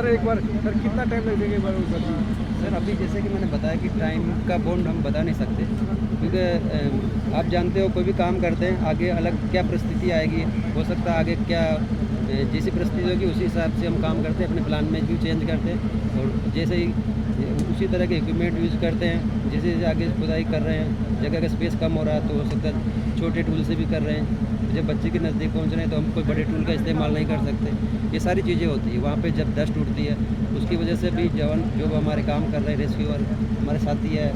Sir एक बार sir कितना time लग जाएगा एक बार सर अभी जैसे कि मैंने बताया कि टाइम का बॉन्ड हम बता नहीं सकते, क्योंकि आप जानते हो कोई भी काम करते हैं आगे अलग क्या परिस्थिति आएगी, हो सकता है आगे क्या जैसी परिस्थिति होगी उसी हिसाब से हम काम करते हैं, अपने प्लान में भी चेंज करते हैं और जैसे ही उसी तरह के इक्विपमेंट यूज़ करते हैं। जैसे जैसे आगे खुदाई कर रहे हैं, जगह का स्पेस कम हो रहा है तो हो सकता है छोटे टूल से भी कर रहे हैं। जब बच्चे के नज़दीक पहुंच रहे हैं तो हम कोई बड़े टूल का इस्तेमाल नहीं कर सकते। ये सारी चीज़ें होती हैं। वहाँ पे जब डस्ट उड़ती है उसकी वजह से भी जवान जो हमारे काम कर रहे हैं, रेस्क्यूअर हमारे साथी है,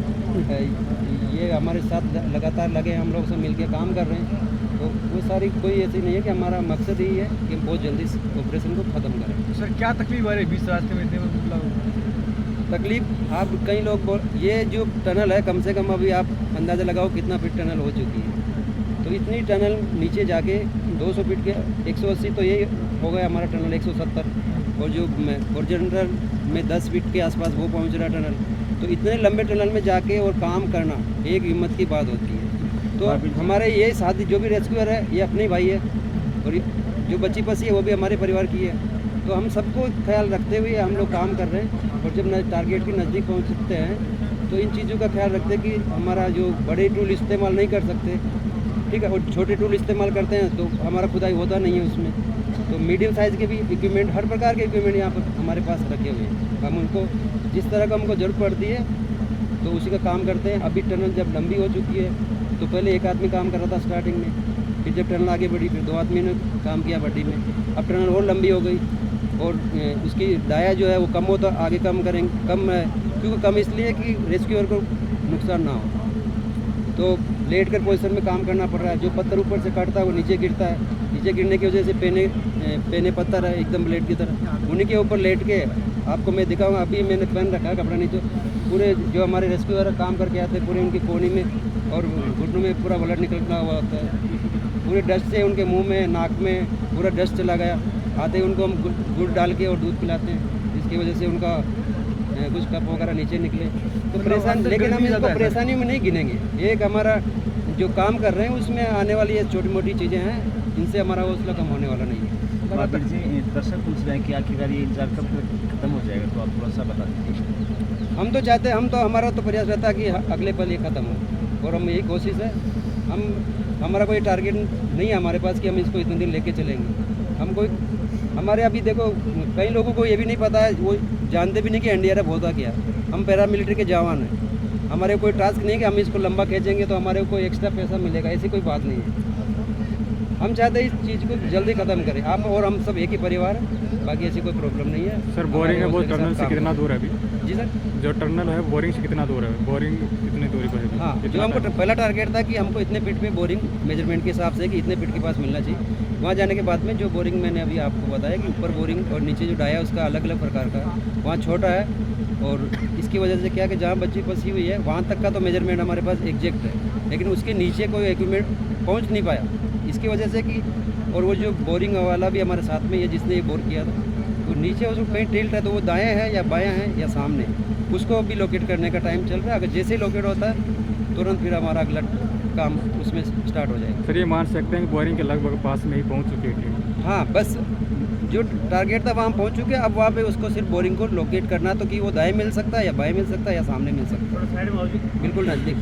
ये हमारे साथ लगातार लगे हैं, हम लोग से मिलकर काम कर रहे हैं। तो वो सारी कोई ऐसी नहीं है कि हमारा मकसद ही है कि हम बहुत जल्दी इस ऑपरेशन को ख़त्म करें। सर क्या तकलीफ आ रही है बीच रास्ते में इतने मतलब तकलीफ आप कई लोग ये जो टनल है कम से कम अभी आप अंदाज़ा लगाओ कितना फीट टनल हो चुकी है। तो इतनी टनल नीचे जाके 200 फीट के 180 तो ये हो गया हमारा टनल 170 और जो ओरिजिनल में 10 फीट के आसपास वो पहुंच रहा टनल। तो इतने लंबे टनल में जाके और काम करना एक हिम्मत की बात होती है। तो हमारे ये साथी जो भी रेस्क्यूअर है ये अपने भाई है और जो बच्ची पसी है वो भी हमारे परिवार की है। तो हम सबको ख्याल रखते हुए हम लोग काम कर रहे हैं और जब टारगेट के नज़दीक पहुंचते हैं तो इन चीज़ों का ख्याल रखते हैं कि हमारा जो बड़े टूल इस्तेमाल नहीं कर सकते, ठीक है, और छोटे टूल इस्तेमाल करते हैं तो हमारा खुदाई होता नहीं है उसमें। तो मीडियम साइज़ के भी इक्विपमेंट, हर प्रकार के इक्विपमेंट यहाँ पर हमारे पास रखे हुए हैं। हम उनको जिस तरह का हमको ज़रूरत पड़ती है तो उसी का काम करते हैं। अभी टनल जब लंबी हो चुकी है तो पहले एक आदमी काम कर रहा था स्टार्टिंग में, फिर जब टनल आगे बढ़ी फिर 2 आदमी ने काम किया बड्डी में। अब टनल और लंबी हो गई और उसकी दाया जो है वो कम हो तो आगे कम करेंगे, कम है क्योंकि कम इसलिए कि रेस्क्यूअर को नुकसान ना हो। तो लेट कर पोजीशन में काम करना पड़ रहा है। जो पत्थर ऊपर से काटता है वो नीचे गिरता है, नीचे गिरने की वजह से पेने पत्थर है एकदम ब्लेड की तरह, उन्हीं के ऊपर लेट के आपको मैं दिखाऊंगा। अभी मैंने पहन रखा है कपड़ा नीचे, पूरे जो हमारे रेस्क्यूअर काम करके आते हैं पूरे उनकी कोनी में और घुटनों में पूरा ब्लड निकलना हुआ होता है। पूरे डस्ट से उनके मुंह में नाक में पूरा डस्ट चला गया। आते ही उनको हम गुड़ डाल के और दूध पिलाते हैं जिसकी वजह से उनका कुछ कप वगैरह नीचे निकले। तो परेशान, लेकिन हम इसको परेशानी में नहीं गिनेंगे। एक हमारा जो काम कर रहे हैं उसमें आने वाली ये छोटी मोटी चीज़ें हैं, इनसे हमारा हौसला कम होने वाला नहीं है। महावीर जी, दर्शक पूछ रहे हैं कि आखिरकार ये इंतजार कब खत्म हो जाएगा, तो आप थोड़ा सा बता दीजिए। हम तो चाहते हैं, हमारा तो प्रयास रहता है कि अगले पल ये ख़त्म हो और हम यही कोशिश है। हमारा कोई टारगेट नहीं है हमारे पास कि हम इसको इतने दिन लेके चलेंगे। हमारे अभी देखो कई लोगों को ये भी नहीं पता है, वो जानते भी नहीं कि एनडीआरएफ होता क्या। हम पैरामिलिट्री के जवान हैं, हमारे कोई टास्क नहीं है कि हम इसको लंबा खींचेंगे तो हमारे को कोई एक्स्ट्रा पैसा मिलेगा, ऐसी कोई बात नहीं है। हम चाहते हैं इस चीज़ को जल्दी ख़त्म करें। आप और हम सब एक ही परिवार है, बाकी ऐसी कोई प्रॉब्लम नहीं है। सर बोरिंग है वो टनल से कितना दूर है अभी? जी सर, जो टनल है बोरिंग से कितना दूर है? बोरिंग कितनी दूरी पर है? हाँ, जो हमको पहला टारगेट था कि हमको इतने फीट पे बोरिंग मेजरमेंट के हिसाब से कि इतने फीट के पास मिलना चाहिए। वहाँ जाने के बाद में जो बोरिंग मैंने अभी आपको बताया कि ऊपर बोरिंग और नीचे जो डाया उसका अलग अलग प्रकार का है, वहाँ छोटा है और इसकी वजह से क्या कि जहाँ बच्ची फंसी हुई है वहाँ तक का तो मेजरमेंट हमारे पास एग्जैक्ट है, लेकिन उसके नीचे कोई इक्विपमेंट पहुँच नहीं पाया इसकी वजह से कि, और वो जो बोरिंग वाला भी हमारे साथ में है जिसने ये बोर किया था, तो नीचे उसको कहीं टिल्ट है तो वो दाएँ है या बायाँ है या सामने, उसको भी लोकेट करने का टाइम चल रहा है। अगर जैसे ही लोकेट होता है तुरंत फिर हमारा अगला काम उसमें स्टार्ट हो जाएगा। सर ये मान सकते हैं कि बोरिंग के लगभग पास में ही पहुंच चुकी है टीम? हाँ, बस जो टारगेट था वहाँ पहुँच चुके हैं। अब वहाँ पे उसको सिर्फ बोरिंग को लोकेट करना तो कि वो दाएँ मिल सकता है या बाएँ मिल सकता है या सामने मिल सकता है, बिल्कुल नज़दीक